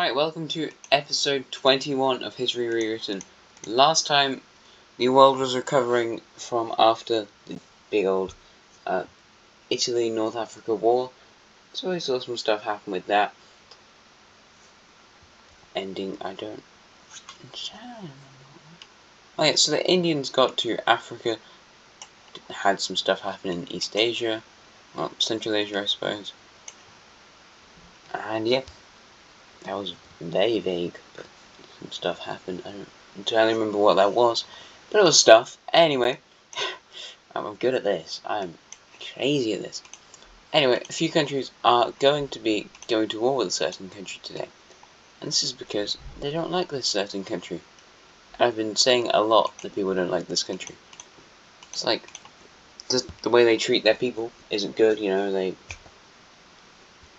Alright, welcome to episode 21 of History Rewritten. Last time, the world was recovering from after the big old Italy-North Africa war, so we saw some stuff happen with that. Ending, I don't... Oh yeah, so the Indians got to Africa, had some stuff happen in East Asia, well, Central Asia I suppose, and yeah. That was very vague, but some stuff happened. I don't entirely remember what that was, but it was stuff. Anyway, I'm good at this. I'm crazy at this. Anyway, a few countries are going to be going to war with a certain country today. And this is because they don't like this certain country. I've been saying a lot that people don't like this country. It's like, the way they treat their people isn't good, you know, they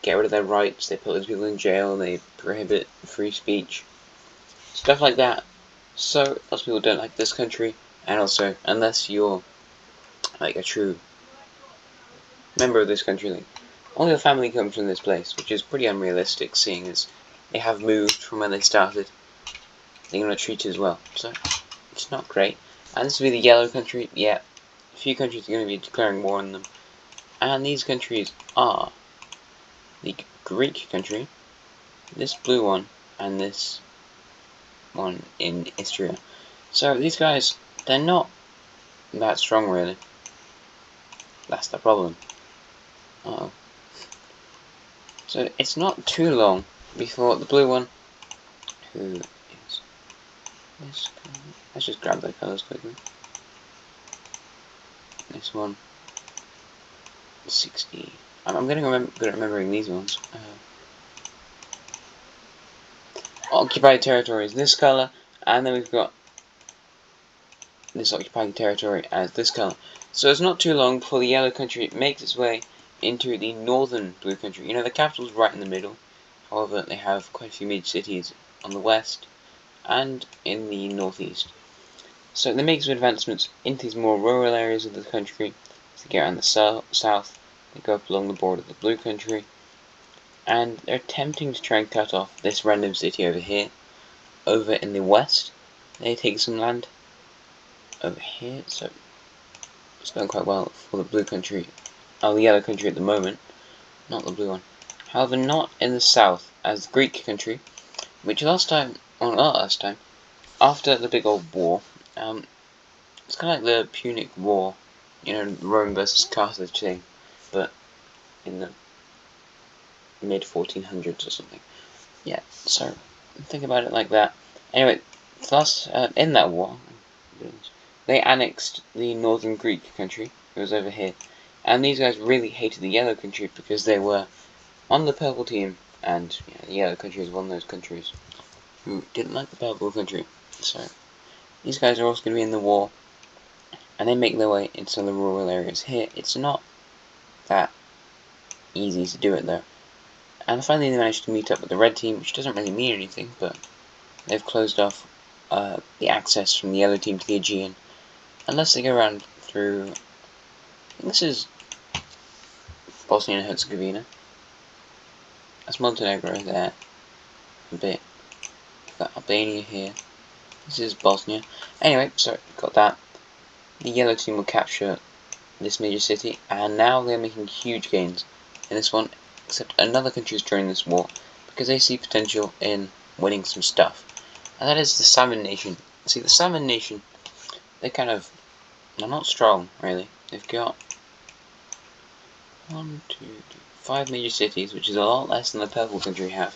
get rid of their rights, they put those people in jail, they prohibit free speech, stuff like that. So, lots of people don't like this country, and also, unless you're, like, a true member of this country, like, all your family comes from this place, which is pretty unrealistic, seeing as they have moved from when they started. They're not treated as well, so, it's not great. And this will be the yellow country, yeah, a few countries are going to be declaring war on them, and these countries are the Greek country, this blue one, and this one in Istria. So these guys, they're not that strong really. That's the problem. Uh-oh. So it's not too long before the blue one, who is this color? Let's just grab the colours quickly. This one, 60. I'm getting good at remembering these ones. Occupied territory is this colour, and then we've got this occupied territory as this colour. So it's not too long before the yellow country makes its way into the northern blue country. You know, the capital's right in the middle, however they have quite a few major cities on the west and in the northeast. So they make some advancements into these more rural areas of the country. So they get around the south, they go up along the border of the blue country, and they're attempting to try and cut off this random city over here. Over in the west, they take some land over here, so it's going quite well for the blue country, the yellow country at the moment, not the blue one. However, not in the south, as the Greek country, which last time, well not last time, after the big old war, it's kind of like the Punic War, you know, Rome versus Carthage thing, but in the mid-1400s or something. Yeah, so think about it like that. Anyway, thus, in that war, they annexed the northern Greek country, it was over here, and these guys really hated the yellow country because they were on the purple team, and yeah, the yellow country is one of those countries who didn't like the purple country. So these guys are also going to be in the war, and they make their way into the rural areas here. It's not that easy to do it though. And finally they managed to meet up with the red team, which doesn't really mean anything, but they've closed off the access from the yellow team to the Aegean, unless they go around through, I think this is Bosnia and Herzegovina. That's Montenegro there, a bit. We've got Albania here. This is Bosnia. Anyway, so we've got that. The yellow team will capture this major city, and now they're making huge gains in this one, except another country is joining this war, because they see potential in winning some stuff. And that is the Salmon Nation. See, the Salmon Nation, they're not strong, really. They've got 5 major cities, which is a lot less than the purple country have.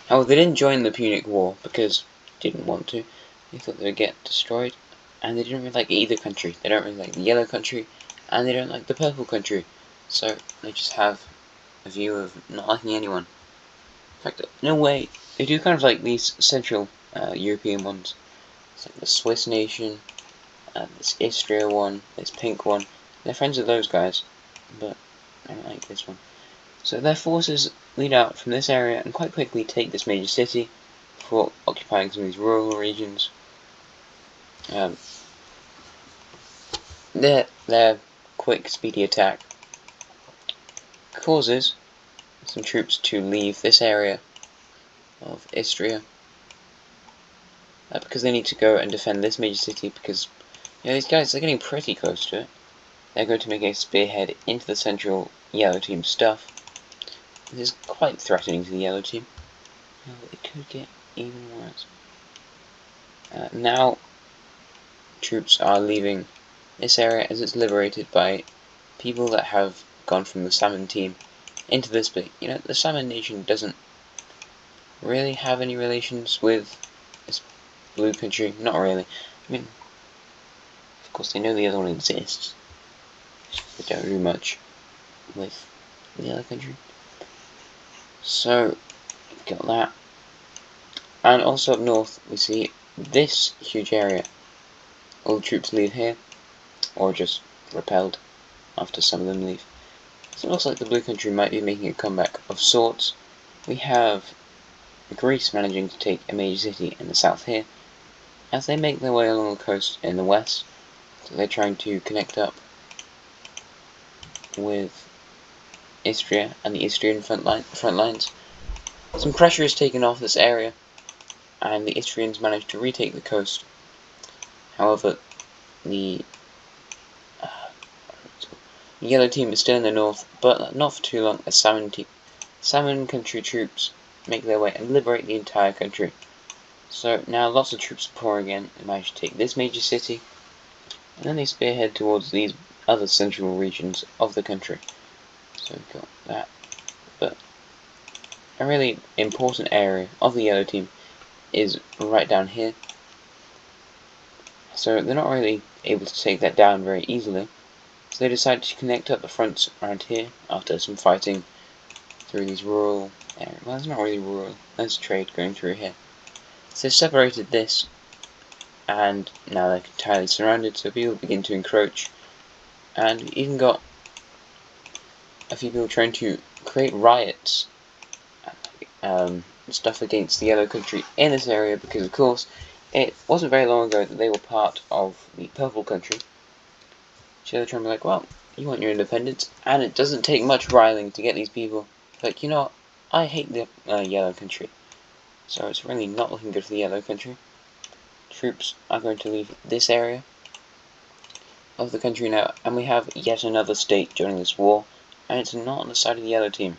However, they didn't join the Punic War because they didn't want to. They thought they would get destroyed, and they didn't really like either country. They don't really like the yellow country, and they don't like the purple country. So they just have a view of not liking anyone. In fact, in a way, they do kind of like these central European ones. It's like the Swiss nation, this Istria one, this pink one. They're friends with those guys, but I don't like this one. So their forces lead out from this area and quite quickly take this major city before occupying some of these rural regions. Their quick, speedy attack causes some troops to leave this area of Istria. Because they need to go and defend this major city, because these guys are getting pretty close to it. They're going to make a spearhead into the central yellow team stuff. This is quite threatening to the yellow team. It could get even worse. Now troops are leaving this area as it's liberated by people that have gone from the Salmon team into this bit. The Salmon nation doesn't really have any relations with this blue country. Not really. I mean, of course they know the other one exists. They don't do much with the other country. So, got that. And also up north, we see this huge area. All the troops leave here, or just repelled after some of them leave. So it looks like the blue country might be making a comeback of sorts. We have Greece managing to take a major city in the south here, as they make their way along the coast in the west. So they're trying to connect up with Istria and the Istrian front lines. Some pressure is taken off this area, and the Istrians manage to retake the coast. However, the yellow team is still in the north, but not for too long, as Salmon country troops make their way and liberate the entire country. So now lots of troops are pouring in and manage to take this major city, and then they spearhead towards these other central regions of the country. So we've got that. But a really important area of the yellow team is right down here. So they're not really able to take that down very easily. So they decide to connect up the fronts around here after some fighting through these rural areas. Well, it's not really rural. There's trade going through here. So they've separated this, and now they're entirely surrounded, so people begin to encroach. And we even got a few people trying to create riots, stuff against the yellow country in this area, because of course it wasn't very long ago that they were part of the purple country. So they're trying to be like, well, you want your independence, and it doesn't take much riling to get these people. Like, I hate the yellow country, so it's really not looking good for the yellow country. Troops are going to leave this area of the country now, and we have yet another state joining this war, and it's not on the side of the yellow team.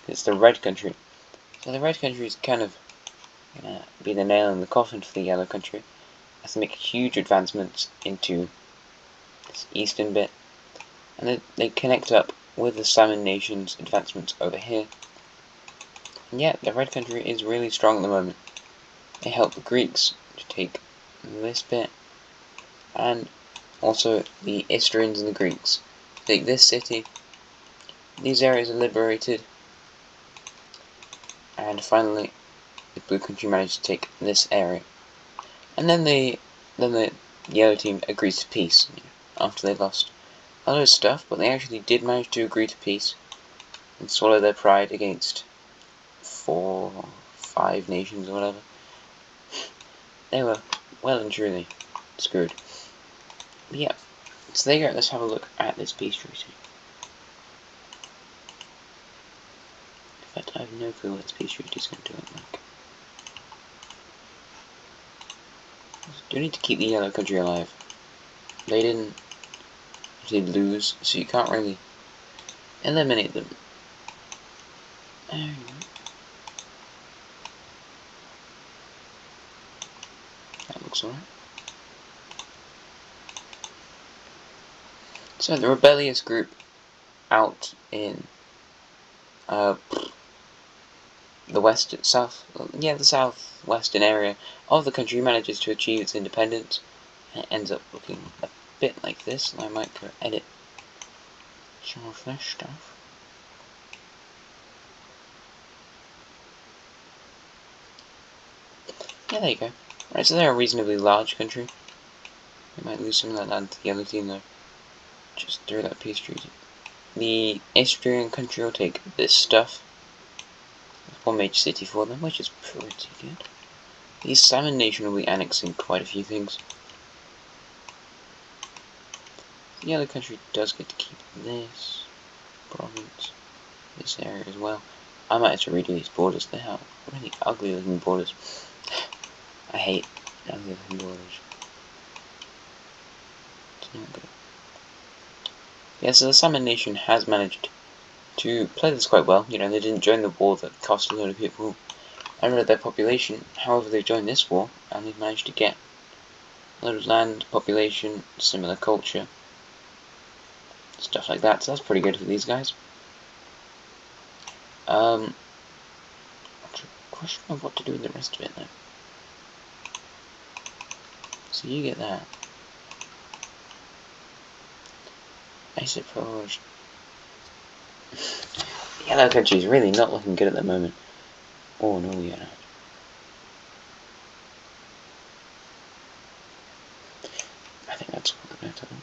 It's the red country. So the red country is kind of gonna be the nail in the coffin for the yellow country, as they make huge advancements into this eastern bit, and they connect up with the Salmon nation's advancements over here. And yet the red country is really strong at the moment. They help the Greeks to take this bit, and also the Istrians and the Greeks take this city. These areas are liberated, and finally the blue country managed to take this area. And then the yellow team agrees to peace after they lost a lot of stuff, but they actually did manage to agree to peace and swallow their pride against 4 or 5 nations or whatever. They were well and truly screwed. But yeah, so there you go. Let's have a look at this peace treaty. In fact, I have no clue what this peace treaty is going to look like. Do need to keep the yellow country alive. They didn't actually lose, so you can't really eliminate them. Anyway. That looks alright. So the rebellious group out in the southwestern area of the country manages to achieve its independence, and it ends up looking a bit like this. And I might go edit some of this stuff. Yeah, there you go. Right, so they're a reasonably large country. They might lose some of that land to the yellow team though, just through that peace treaty. The Istrian country will take this stuff. There's one major city for them, which is pretty good. The Salmon nation will be annexing quite a few things. The yellow country does get to keep this province, this area as well. I might have to redo these borders. They are really ugly looking borders. I hate ugly looking borders. It's not good. Yeah, so the Salmon Nation has managed to play this quite well. You know, they didn't join the war that cost a lot of people and rid their population. However, they joined this war and they've managed to get a lot of land, population, similar culture, stuff like that. So that's pretty good for these guys. Question of what to do with the rest of it though. So you get that. I suppose. The yellow country is really not looking good at the moment. Oh no, you're not. I think that's what we're going to do.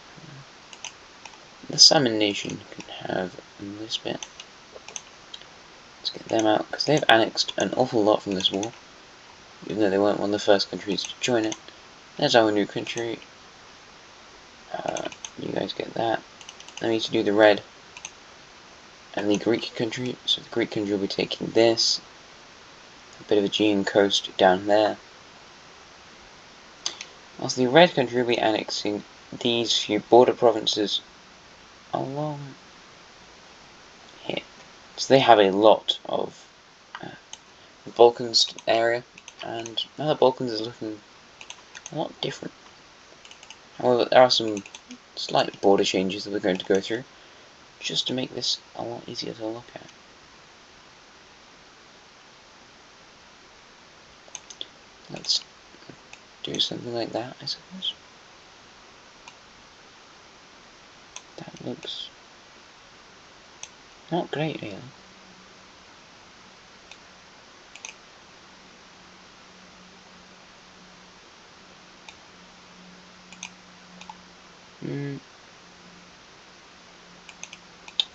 The Salmon Nation can have this bit. Let's get them out, because they've annexed an awful lot from this war, even though they weren't one of the first countries to join it. There's our new country. You guys get that. I need to do the red and the Greek country. So the Greek country will be taking this. A bit of Aegean coast down there. Whilst the red country will be annexing these few border provinces along here. So they have a lot of the Balkans area, and now the Balkans is looking a lot different. However, there are some slight border changes that we're going to go through, just to make this a lot easier to look at. Let's do something like that, I suppose. That looks not great, really.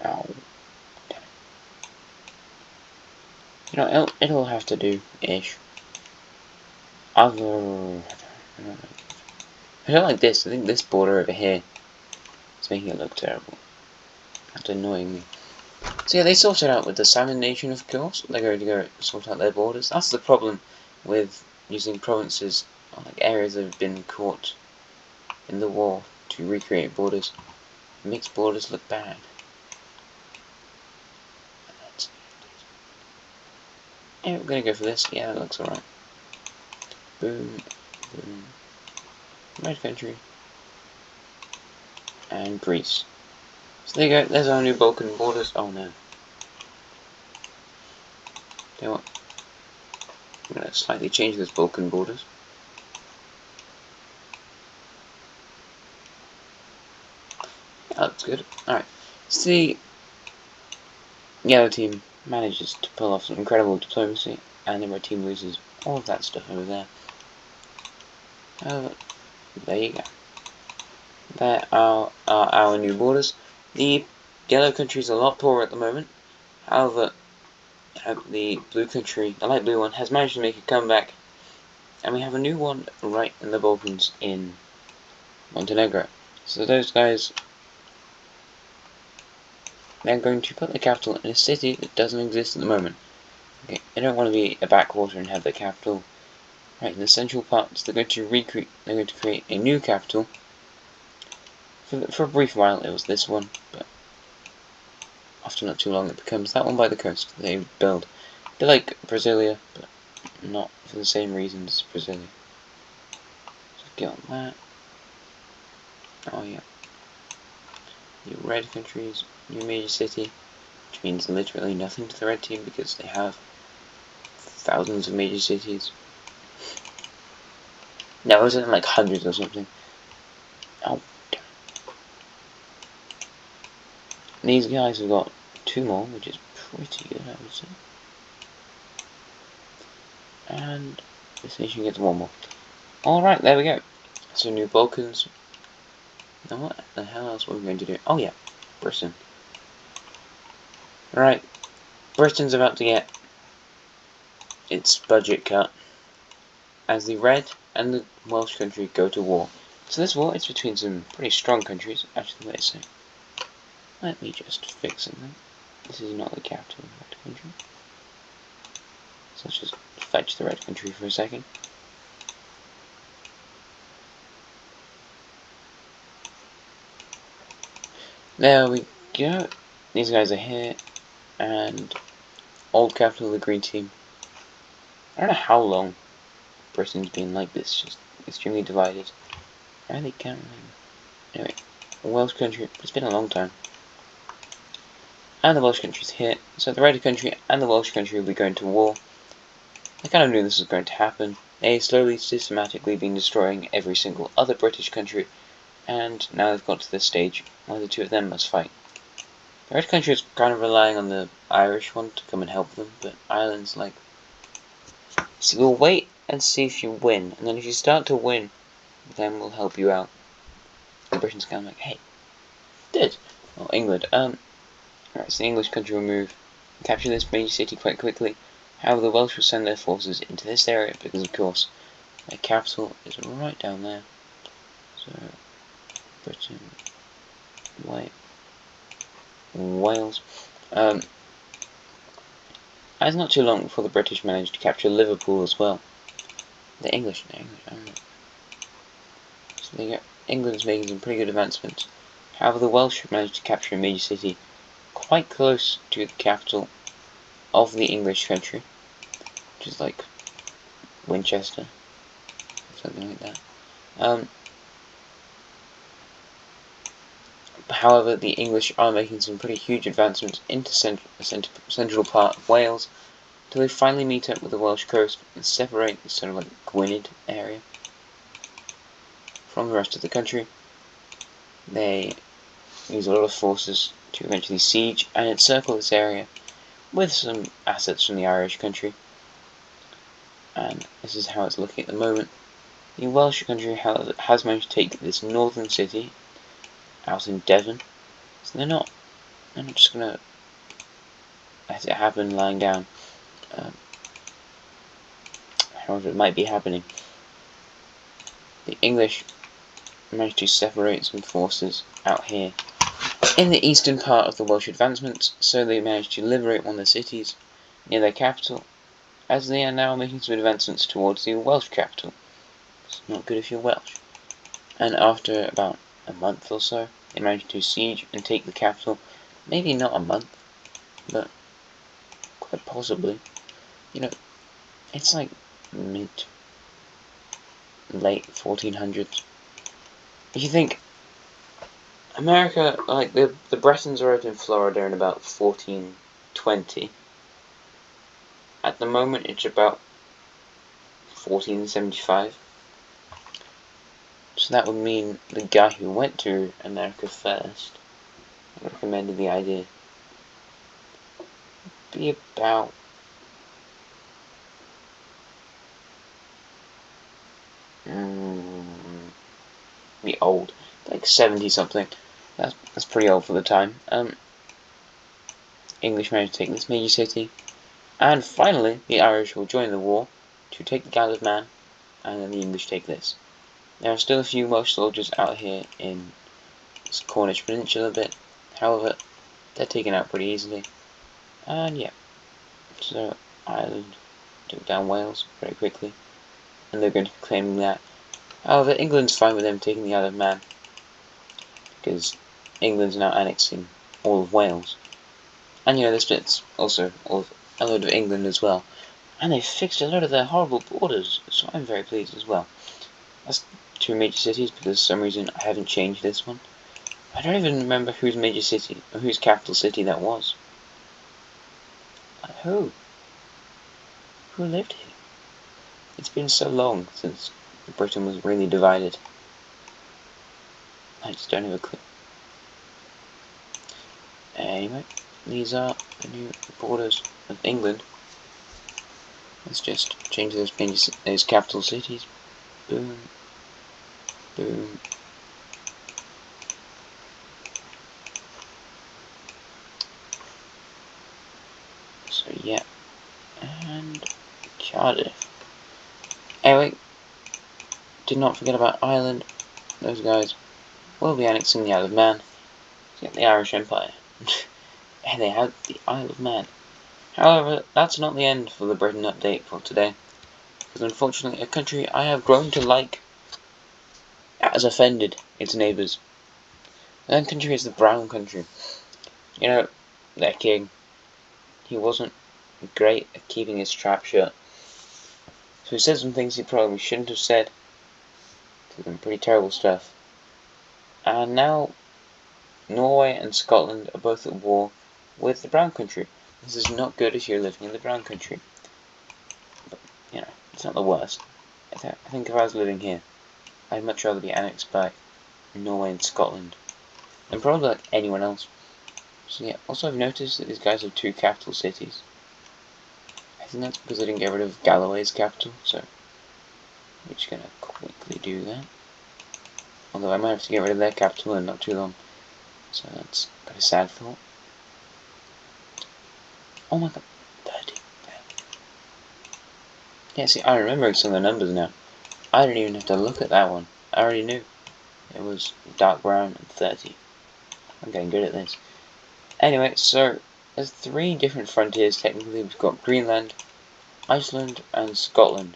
Oh, damn it. You know, it'll have to do-ish. I don't like this. I think this border over here is making it look terrible. That's annoying me. So yeah, they sorted out with the Salmon Nation, of course. They're going to go sort out their borders. That's the problem with using provinces, or like areas that have been caught in the war, to recreate borders. It makes borders look bad. Yeah, we're gonna go for this. Yeah, that looks alright. Boom, boom. Red country. And Greece. So there you go, there's our new Balkan borders. Oh no. You know what? I'm gonna slightly change those Balkan borders. Yeah, that looks good. Alright. So the yellow team manages to pull off some incredible diplomacy, and the red team loses all of that stuff over there. There you go. There are our new borders. The yellow country is a lot poorer at the moment. However, the blue country, the light blue one, has managed to make a comeback. And we have a new one right in the Balkans in Montenegro. So those guys, they're going to put the capital in a city that doesn't exist at the moment. Okay, they don't want to be a backwater and have the capital right in the central part, so they're going to create a new capital. For a brief while it was this one, but after not too long it becomes that one by the coast. They build a bit like Brasilia, but not for the same reasons as Brasilia. So get on that. Oh yeah. New red countries, new major city, which means literally nothing to the red team because they have thousands of major cities. No, it wasn't like hundreds or something. Oh, damn. These guys have got 2 more, which is pretty good, I would say. And this nation gets 1 more. Alright, there we go. So new Balkans. Now what the hell else were we going to do? Oh yeah, Britain. Right, Britain's about to get its budget cut as the red and the Welsh country go to war. So this war is between some pretty strong countries. Actually, wait a second. Let me just fix something. This is not the capital of that country. So let's just fetch the red country for a second. There we go. These guys are here, and old capital of the green team. I don't know how long Britain's been like this, just extremely divided. I really can't remember. Anyway, Welsh country, it's been a long time. And the Welsh country's here, so the red country and the Welsh country will be going to war. I kind of knew this was going to happen. They slowly, systematically been destroying every single other British country, and now they've got to this stage where the two of them must fight. The red country is kind of relying on the Irish one to come and help them, but Ireland's like, so we'll wait and see if you win, and then if you start to win, then we'll help you out. And Britain's kind of like, hey, did. Well, England, Alright, so the English country will move and capture this major city quite quickly. However, the Welsh will send their forces into this area because, of course, their capital is right down there. So, Britain, Wales. It's not too long before the British managed to capture Liverpool as well. The English. So there you go. England's making some pretty good advancements. However, the Welsh managed to capture a major city quite close to the capital of the English country, which is like Winchester, something like that. However, the English are making some pretty huge advancements into the central part of Wales, until they finally meet up with the Welsh coast and separate this sort of like Gwynedd area from the rest of the country. They use a lot of forces to eventually siege and encircle this area with some assets from the Irish country. And this is how it's looking at the moment. The Welsh country has managed to take this northern city out in Devon, so they're not just gonna let it happen lying down. However, it might be happening. The English managed to separate some forces out here in the eastern part of the Welsh advancements, so they managed to liberate one of the cities near their capital, as they are now making some advancements towards the Welsh capital. It's not good if you're Welsh. And after about a month or so, they managed to siege and take the capital. Maybe not a month, but quite possibly. You know, it's like late 1400s. If you think America, like the Bretons arrived in Florida in about 1420. At the moment, it's about 1475. So that would mean the guy who went to America first and recommended the idea be about be old, like 70 something. That's pretty old for the time. English managed to take this major city, and finally the Irish will join the war to take the Isle of Man, and then the English take this. There are still a few Welsh soldiers out here in this Cornish Peninsula bit, however, they're taken out pretty easily. And yeah, so Ireland took down Wales very quickly, and they're going to be claiming that. However, England's fine with them taking the Isle of Man, because England's now annexing all of Wales. And you know, this bit's also a load of England as well. And they've fixed a lot of their horrible borders, so I'm very pleased as well. That's two major cities, because for some reason I haven't changed this one. I don't even remember whose major city, or whose capital city that was. Who? Who lived here? It's been so long since Britain was really divided. I just don't have a clue. Anyway, these are the new borders of England. Let's just change those capital cities. Boom. Boom. So yeah. And Cardiff. Anyway, did not forget about Ireland. Those guys will be annexing the Isle of Man to get the Irish Empire. And they had the Isle of Man. However, that's not the end for the Britain update for today, because unfortunately a country I have grown to like has offended its neighbours. That country is the Brown country. You know, their king, he wasn't great at keeping his trap shut. So he said some things he probably shouldn't have said. Some pretty terrible stuff. And now Norway and Scotland are both at war with the Brown country. This is not good if you're living in the Brown country. But, you know, it's not the worst. I think if I was living here, I'd much rather be annexed by Norway and Scotland than probably like anyone else. So yeah, also I've noticed that these guys have 2 capital cities. I think that's because they didn't get rid of Galloway's capital, so we're just gonna quickly do that. Although I might have to get rid of their capital in not too long, so that's got a sad thought. Oh my god, 30. Yeah, see, I remember some of the numbers now. I didn't even have to look at that one. I already knew. It was dark brown and 30. I'm getting good at this. Anyway, so there's 3 different frontiers technically. We've got Greenland, Iceland, and Scotland.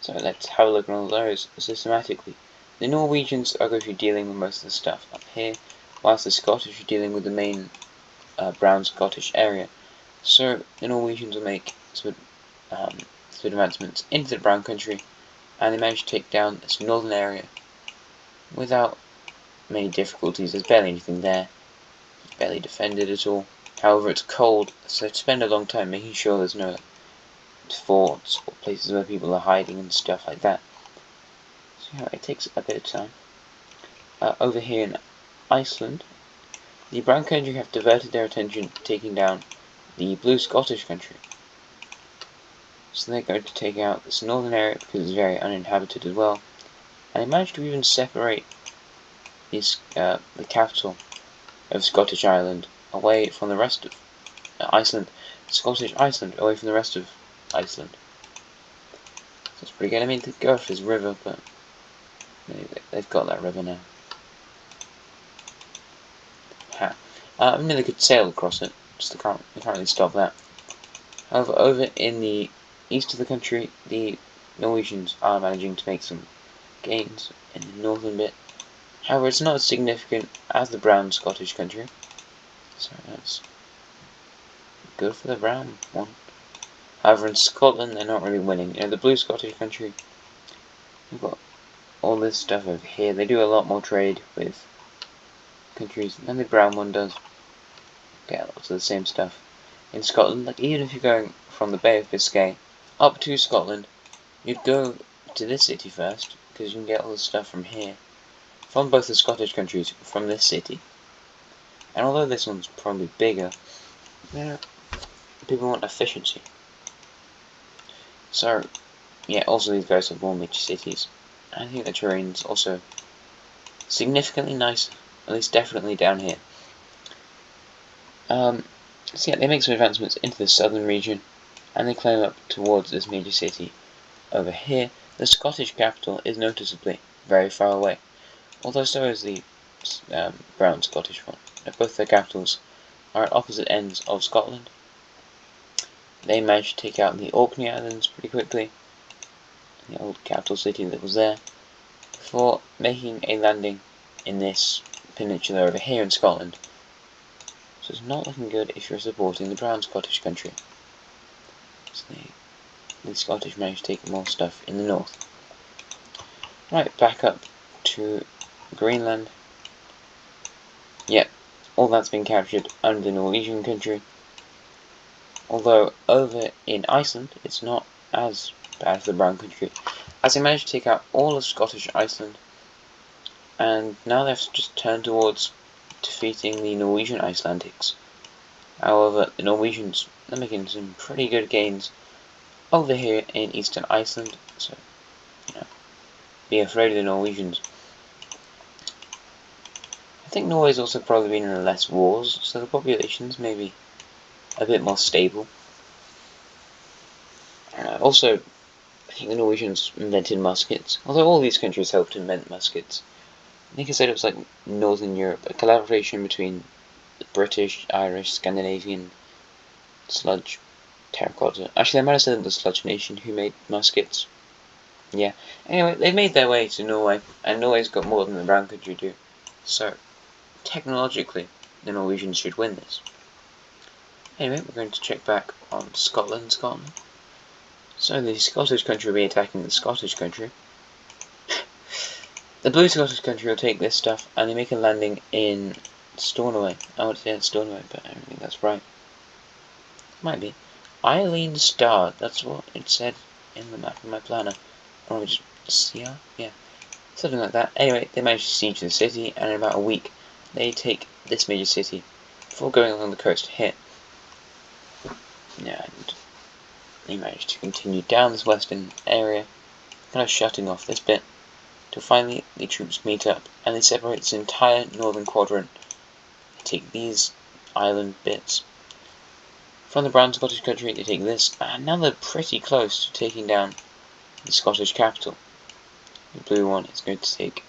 So let's have a look at all those systematically. The Norwegians are going to be dealing with most of the stuff up here, whilst the Scottish are dealing with the main brown Scottish area. So the Norwegians will make some advancements into the brown country, and they managed to take down this northern area without many difficulties. There's barely anything there, it's barely defended at all. However, it's cold, so they spend a long time making sure there's no forts or places where people are hiding and stuff like that. So yeah, it takes a bit of time. Over here in Iceland, the brown country have diverted their attention to taking down the blue Scottish country. So they're going to take out this northern area because it's very uninhabited as well. And they managed to even separate this, the capital of Scottish Island away from the rest of Iceland. Scottish Iceland away from the rest of Iceland. So it's pretty good. I mean, they go off this river, but they've got that river now. I mean, they could sail across it, just they can't really stop that. However, over in the east of the country, the Norwegians are managing to make some gains in the northern bit. However, it's not as significant as the brown Scottish country, so that's good for the brown one. However, in Scotland, they're not really winning. You know, the blue Scottish country, we've got all this stuff over here. They do a lot more trade with countries than the brown one does. Get lots of the same stuff. In Scotland, like even if you're going from the Bay of Biscay up to Scotland, you'd go to this city first, because you can get all the stuff from here. From both the Scottish countries, from this city. And although this one's probably bigger, you know, people want efficiency. So, yeah, also these guys have more major cities. I think the terrain's also significantly nicer, at least definitely down here. So yeah, they make some advancements into the southern region, and they climb up towards this major city. Over here, the Scottish capital is noticeably very far away, although so is the brown Scottish one. Both their capitals are at opposite ends of Scotland. They managed to take out the Orkney Islands pretty quickly, the old capital city that was there, before making a landing in this peninsula over here in Scotland. So it's not looking good if you're supporting the brown Scottish country. So the Scottish managed to take more stuff in the north. Right, back up to Greenland. Yep, all that's been captured under the Norwegian country. Although over in Iceland, it's not as bad for the brown country, as they managed to take out all of Scottish Iceland, and now they have to just turn towards defeating the Norwegian Icelandics. However, the Norwegians are making some pretty good gains over here in eastern Iceland, so, you know, be afraid of the Norwegians. I think Norway's also probably been in less wars, so the population's maybe a bit more stable. Also, I think the Norwegians invented muskets, although all these countries helped invent muskets. I think I said it was like Northern Europe, a collaboration between the British, Irish, Scandinavian Sludge Terracotta. Actually, I might have said the Sludge Nation who made muskets. Yeah. Anyway, they made their way to Norway, and Norway's got more than the Brown Country do. So, technologically, the Norwegians should win this. Anyway, we're going to check back on Scotland. So the Scottish country will be attacking the Scottish country. The blue Scottish country will take this stuff, and they make a landing in Stornoway. I would say it's Stornoway, but I don't think that's right. Might be. Eileen Starr, that's what it said in the map of my planner. Or just see, yeah. Something like that. Anyway, they manage to siege the city, and in about a week, they take this major city before going along the coast here. And they manage to continue down this western area, kind of shutting off this bit, till finally the troops meet up, and they separate this entire northern quadrant. They take these island bits. From the brown Scottish country, they take this, and now they're pretty close to taking down the Scottish capital. The blue one is going to take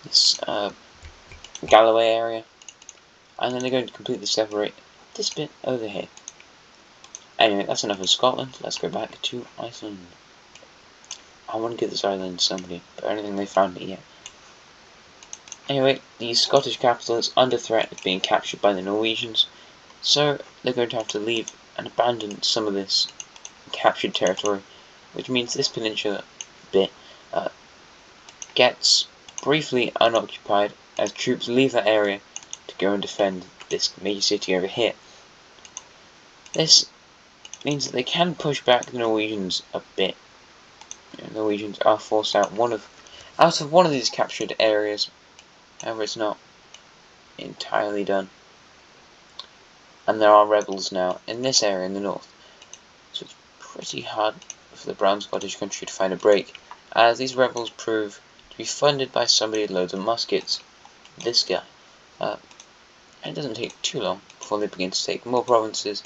this Galloway area, and then they're going to completely separate this bit over here. Anyway, that's enough of Scotland. Let's go back to Iceland. I want to give this island to somebody, but I don't think they found it yet. Anyway, the Scottish capital is under threat of being captured by the Norwegians, so they're going to have to leave and abandon some of this captured territory, which means this peninsula bit gets briefly unoccupied as troops leave that area to go and defend this major city over here. This means that they can push back the Norwegians a bit. The Norwegians are forced out of one of these captured areas. However, it's not entirely done. And there are rebels now in this area in the north. So it's pretty hard for the brown Scottish country to find a break, as these rebels prove to be funded by somebody with loads of muskets. This guy. It doesn't take too long before they begin to take more provinces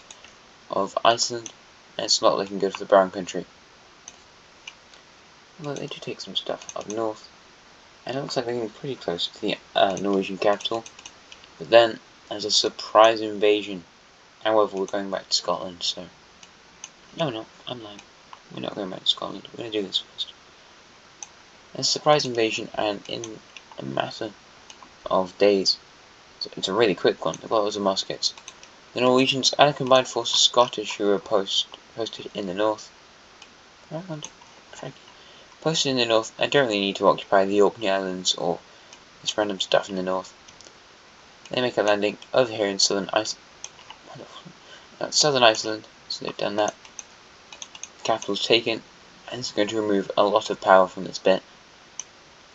of Iceland, and it's not looking good for the brown country. Although they do take some stuff up north, and it looks like they're getting pretty close to the Norwegian capital. But then there's a surprise invasion. However, we're going back to Scotland, so no, I'm lying. We're not going back to Scotland. We're going to do this first. There's a surprise invasion, and in a matter of days, so it's a really quick one. They've got loads of muskets. The Norwegians and a combined force of Scottish who are posted in the north. Posted in the north, I don't really need to occupy the Orkney Islands or this random stuff in the north. They make a landing over here in southern Iceland, so they've done that. The capital's taken, and this is going to remove a lot of power from this bit,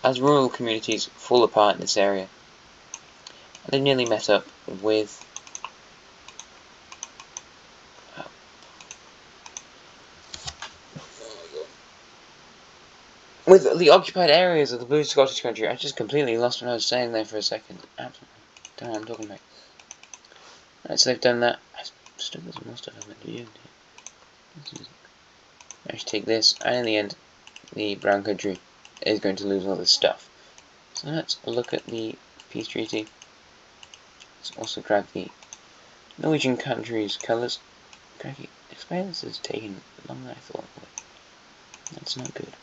as rural communities fall apart in this area. And they nearly met up with the occupied areas of the blue Scottish country. I just completely lost what I was saying there for a second. Absolutely don't know what I'm talking about. Right, so they've done that. I still got some more stuff I'm meant to be doing here. I should take this, and in the end, the brown country is going to lose all this stuff. So let's look at the peace treaty. Let's also grab the Norwegian country's colours. Cracky, explain this has taken longer than I thought it would. That's not good.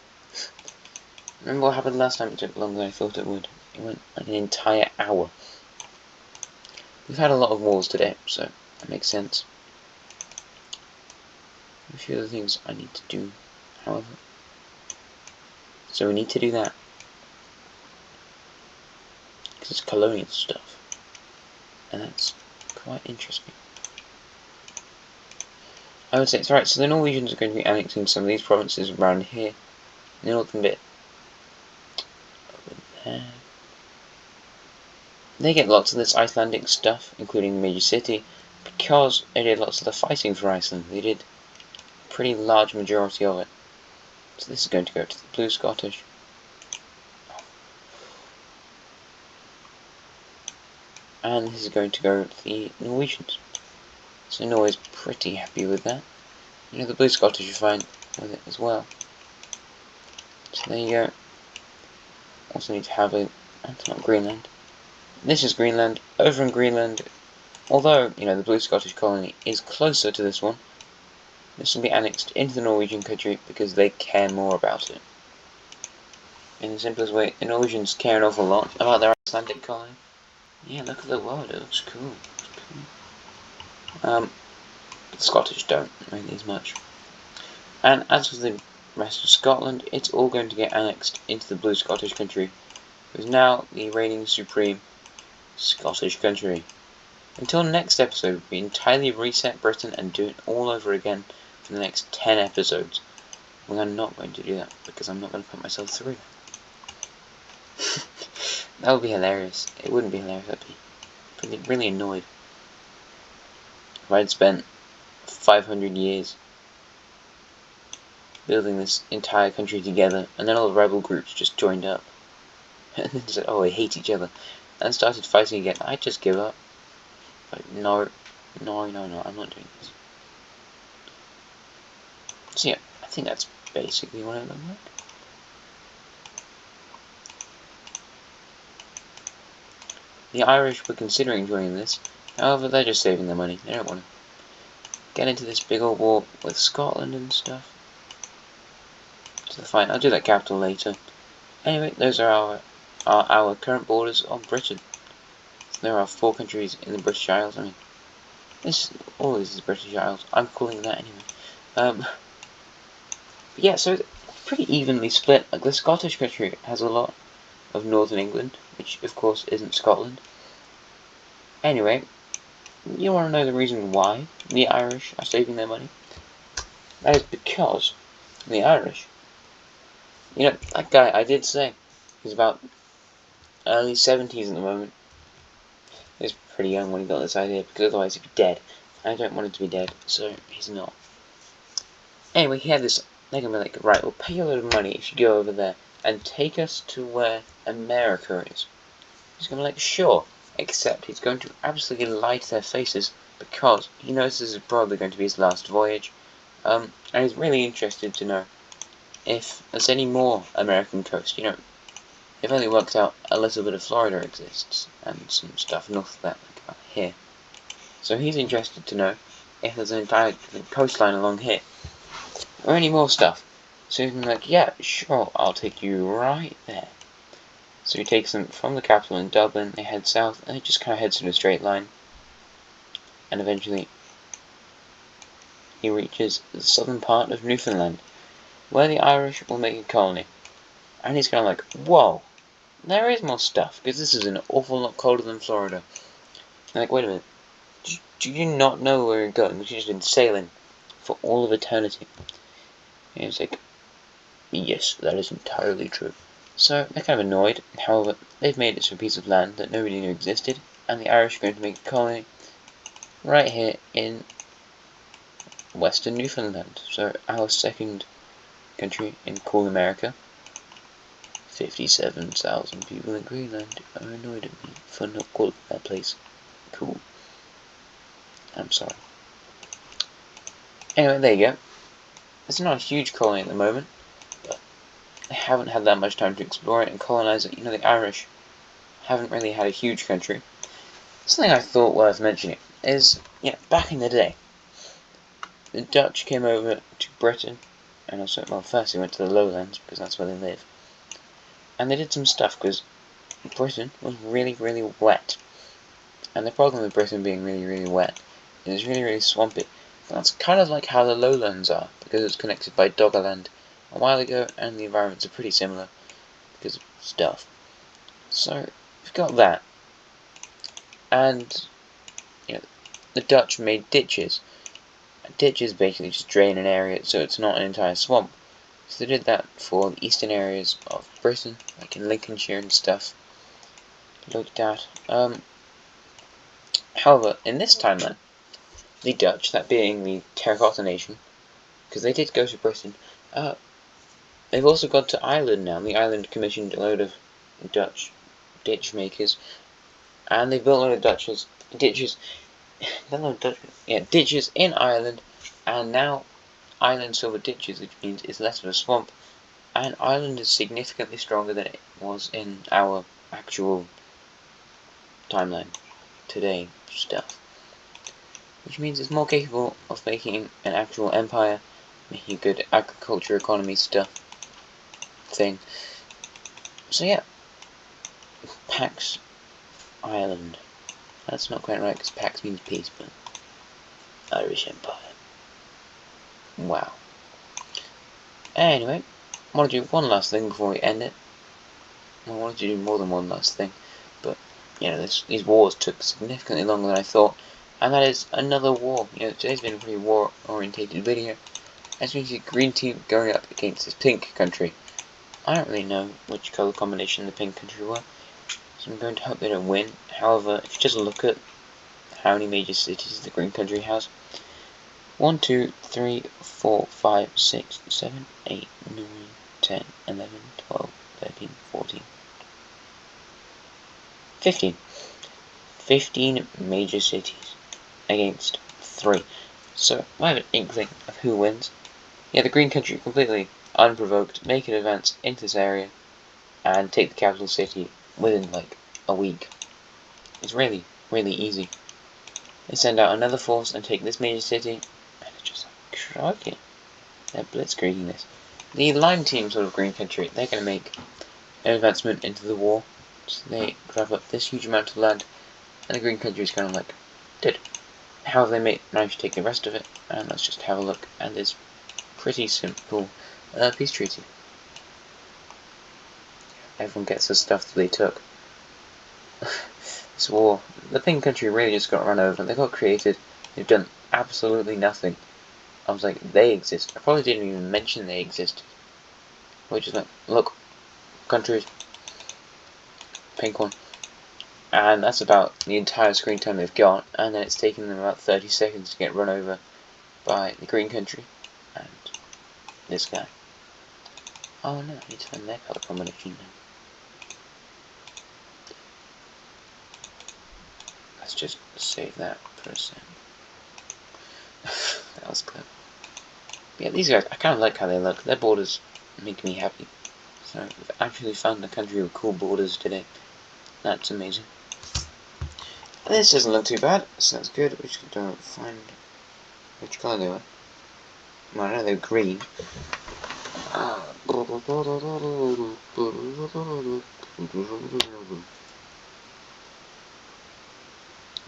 Remember what happened last time it took longer than I thought it would? It went like an entire hour. We've had a lot of wars today, so that makes sense. A few other things I need to do, however. So we need to do that. Because it's colonial stuff. And that's quite interesting. I would say it's right, so the Norwegians are going to be annexing some of these provinces around here. The northern bit. Over there. They get lots of this Icelandic stuff, including the major city, because they did lots of the fighting for Iceland. They did a pretty large majority of it. So this is going to go to the blue Scottish. And this is going to go to the Norwegians. So Norway's pretty happy with that. You know, the blue Scottish are fine with it as well. So there you go. Also need to have a... That's not Greenland. This is Greenland. Over in Greenland, although, the Blue Scottish colony is closer to this one, this will be annexed into the Norwegian country because they care more about it. In the simplest way, the Norwegians care an awful lot about their Icelandic colony. Yeah, look at the world, it looks cool. The Scottish don't really as much. And as for the rest of Scotland, it's all going to get annexed into the Blue Scottish country, who is now the reigning supreme Scottish country. Until next episode, we entirely reset Britain and do it all over again for the next 10 episodes. Well, I'm not going to do that, because I'm not going to put myself through that. That would be hilarious. It wouldn't be hilarious, I'd be really annoyed if I'd spent 500 years building this entire country together, and then all the rebel groups just joined up. And then said, oh, they hate each other, and started fighting again. I'd just give up. Like, no, I'm not doing this. So yeah, I think that's basically what it looked like. The Irish were considering joining this, however they're just saving their money. They don't want to get into this big old war with Scotland and stuff. So fine, I'll do that capital later. Anyway, those are our current borders on Britain. So there are 4 countries in the British Isles. I mean, all this is British Isles. I'm calling that anyway. But yeah, so it's pretty evenly split. Like, the Scottish country has a lot of northern England, which of course isn't Scotland. Anyway, you want to know the reason why the Irish are saving their money? That is because the Irish, that guy I did say, he's about early 70s at the moment. He was pretty young when he got this idea, because otherwise he'd be dead. I don't want him to be dead, so he's not. Anyway, he had this, they're gonna be like, right, we'll pay you a lot of money if you go over there and take us to where America is. He's gonna be like, sure, except he's going to absolutely lie to their faces, because he knows this is probably going to be his last voyage, and he's really interested to know if there's any more American coast. They've only worked out a little bit of Florida exists, and some stuff north of that, like here. So he's interested to know if there's an entire coastline along here, or any more stuff. So he's like, yeah, sure, I'll take you right there. So he takes them from the capital in Dublin, they head south, and it just kind of heads in a straight line. And eventually, he reaches the southern part of Newfoundland, where the Irish will make a colony. And he's kind of like, whoa, there is more stuff, because this is an awful lot colder than Florida. And like, wait a minute, do you not know where you're going? You've just been sailing for all of eternity. And he's like, yes, that is entirely true. So they're kind of annoyed. However, they've made it to a piece of land that nobody knew existed, and the Irish are going to make a colony right here in western Newfoundland. So our second country in cool America. 57,000 people in Greenland are annoyed at me for not calling that place cool. I'm sorry. Anyway, there you go. It's not a huge colony at the moment, but they haven't had that much time to explore it and colonize it. The Irish haven't really had a huge country. Something I thought worth mentioning is, back in the day, the Dutch came over to Britain, and also, well, first they went to the lowlands, because that's where they live. And they did some stuff, because Britain was really, really wet. And the problem with Britain being really, really wet is it's really, really swampy. And that's kind of like how the lowlands are, because it's connected by Doggerland a while ago, and the environments are pretty similar because of stuff. So, we've got that. And, the Dutch made ditches. Ditches basically just drain an area so it's not an entire swamp. So they did that for the eastern areas of Britain, like in Lincolnshire and stuff. Looked at. However, in this timeline, the Dutch, that being the Terracotta Nation, because they did go to Britain, they've also gone to Ireland now. The island commissioned a load of Dutch ditch makers, and they built a load of ditches in Ireland, and now Ireland's filled with ditches, which means it's less of a swamp, and Ireland is significantly stronger than it was in our actual timeline today stuff. which means it's more capable of making an actual empire, making a good agriculture economy stuff thing. So yeah, Pax Island. That's not quite right because Pax means peace, but Irish Empire. Wow. Anyway, I want to do one last thing before we end it. I wanted to do more than one last thing, but you know, these wars took significantly longer than I thought, and that is another war. You know, today's been a pretty war-orientated video. As we see, green team going up against this pink country. I don't really know which colour combination the pink country were, so I'm going to hope they don't win. However, if you just look at how many major cities the green country has, 1, 2, 3, 4, 5, 6, 7, 8, 9, 10, 11, 12, 13, 14, 15. 15 major cities against 3. So I have an inkling of who wins. Yeah, the green country completely unprovoked make an advance into this area and take the capital city within like a week. It's really, really easy. They send out another force and take this major city, and it's just like, crikey. They're blitzkrieging this. The lime team sort of green country, they're going to make an advancement into the war. So they grab up this huge amount of land, and the green country is kind of like, dead. How they managed to take the rest of it, and let's just have a look at this pretty simple peace treaty. Everyone gets the stuff that they took. This war, the pink country really just got run over. They got created, they've done absolutely nothing. I was like, they exist. I probably didn't even mention they existed. Which is like, look, countries, pink one. And that's about the entire screen time they've got, and then it's taken them about 30 seconds to get run over by the green country and this guy. Oh no, I need to find their colour combination now. Let's just save that for a second. That was clever. Yeah, these guys, I kind of like how they look. Their borders make me happy. So, we've actually found a country with cool borders today. That's amazing. This doesn't look too bad, so that's good. We just don't find which colour they were. Well, I know they're green.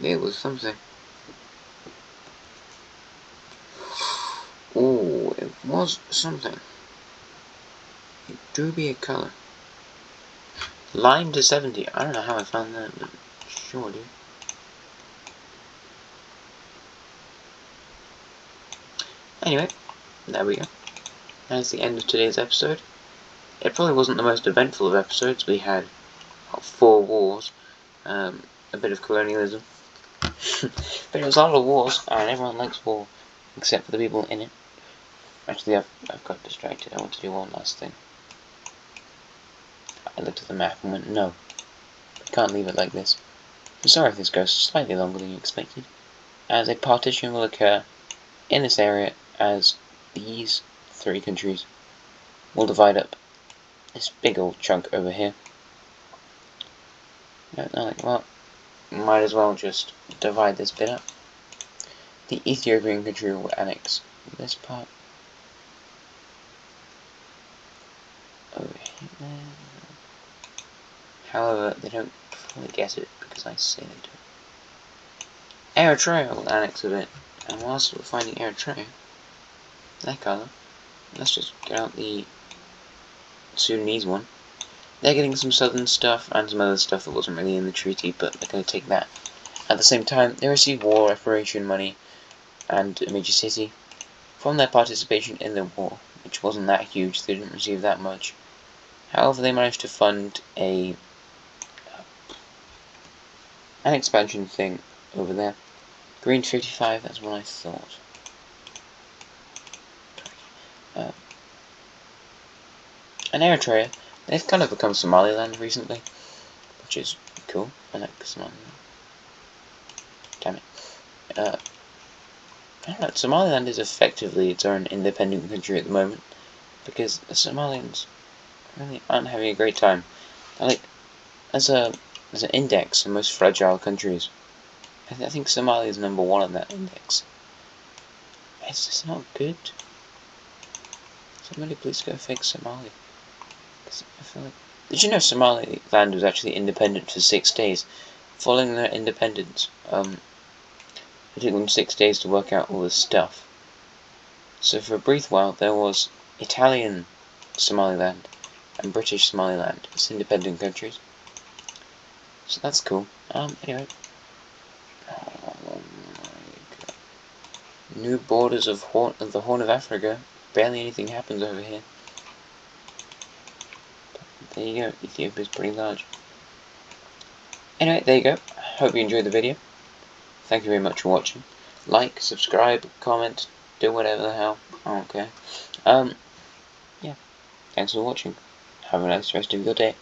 It was something. Oh, it was something. It do be a colour. Lime to 70. I don't know how I found that, but sure, dude. Anyway, there we go. That's the end of today's episode. It probably wasn't the most eventful of episodes. We had 4 wars, a bit of colonialism, but it was a lot of wars, and everyone likes war, except for the people in it. Actually, I've got distracted. I want to do one last thing. I looked at the map and went, no, I can't leave it like this. I'm sorry if this goes slightly longer than you expected, as a partition will occur in this area as these 3 countries will divide up this big old chunk over here. They're like, well, might as well just divide this bit up. The Ethiopian country will annex this part over here. However, they don't fully get it because I say they do. Eritrea will annex a bit, and whilst we're finding Eritrea, that colour, let's just get out the Sudanese one. They're getting some southern stuff and some other stuff that wasn't really in the treaty, but they're going to take that. At the same time, they receive war reparation money and a major city from their participation in the war, which wasn't that huge, they didn't receive that much. However, they managed to fund an expansion thing over there. Green 55, that's what I thought. And Eritrea, they've kind of become Somaliland recently, which is cool. I like Somaliland. Damn it. I don't know, Somaliland is effectively its own independent country at the moment, because the Somalians really aren't having a great time. Like, as an index of most fragile countries, I think Somalia is number 1 on that index. Is this not good? Somebody please go fix Somalia. I feel like... Did you know Somaliland was actually independent for 6 days? Following their independence, it took them 6 days to work out all this stuff. So for a brief while, there was Italian Somaliland and British Somaliland as independent countries. So that's cool. Anyway. Oh my god. New borders of the Horn of Africa. Barely anything happens over here. There you go, Ethiopia's pretty large. Anyway, there you go. Hope you enjoyed the video. Thank you very much for watching. Like, subscribe, comment, do whatever the hell. I don't care. Yeah. Thanks for watching. Have a nice rest of your day.